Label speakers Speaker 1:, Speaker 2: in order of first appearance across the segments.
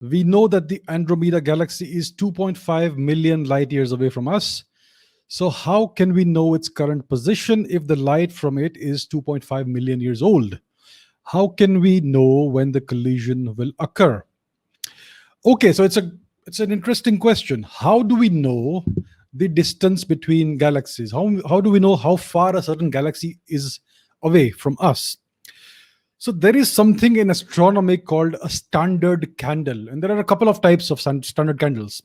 Speaker 1: We know that the Andromeda galaxy is 2.5 million light years away from us. So, how can we know its current position if the light from it is 2.5 million years old? How can we know when the collision will occur? Okay, so it's an interesting question. How do we know the distance between galaxies? How do we know how far a certain galaxy is away from us? So there is something in astronomy called a standard candle, and there are a couple of types of standard candles.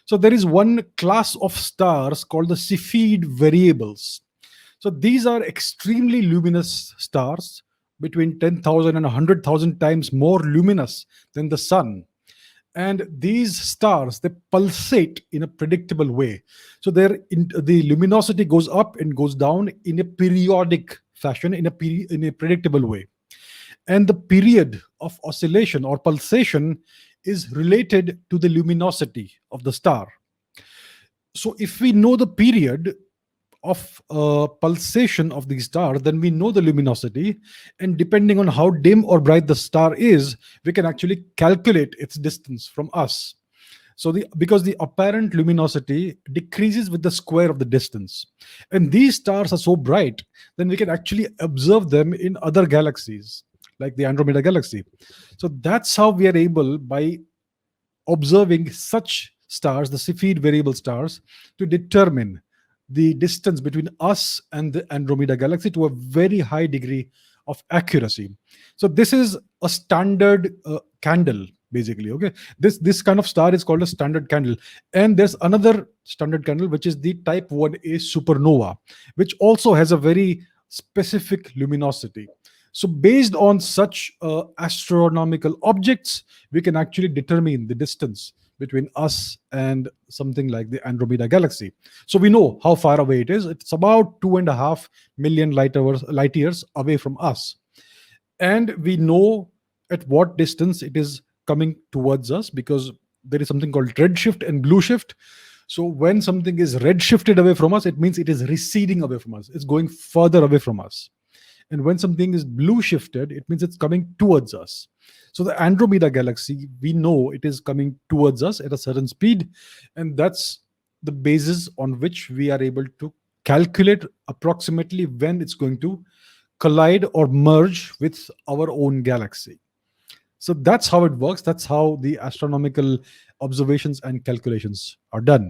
Speaker 1: So there is one class of stars called the Cepheid variables. So these are extremely luminous stars, between 10,000 and 100,000 times more luminous than the sun. And these stars, they pulsate in a predictable way. So the luminosity goes up and goes down in a periodic fashion, in a predictable way. And the period of oscillation or pulsation is related to the luminosity of the star. So if we know the period of pulsation of the star, then we know the luminosity, and depending on how dim or bright the star is, we can actually calculate its distance from us. So because the apparent luminosity decreases with the square of the distance, and these stars are so bright, then we can actually observe them in other galaxies like the Andromeda galaxy. So that's how we are able, by observing such stars, the Cepheid variable stars, to determine the distance between us and the Andromeda galaxy to a very high degree of accuracy. So this is a standard candle, basically. Okay, this kind of star is called a standard candle, and there's another standard candle which is the Type 1a supernova, which also has a very specific luminosity. So based on such astronomical objects, we can actually determine the distance between us and something like the Andromeda galaxy. So we know how far away it is. It's about 2.5 million light years away from us. And we know at what distance it is coming towards us, because there is something called redshift and blue shift. So when something is redshifted away from us, it means it is receding away from us. It's going further away from us. And when something is blue shifted, it means it's coming towards us. So the Andromeda galaxy, we know it is coming towards us at a certain speed, and that's the basis on which we are able to calculate approximately when it's going to collide or merge with our own galaxy. So that's how it works. That's how the astronomical observations and calculations are done.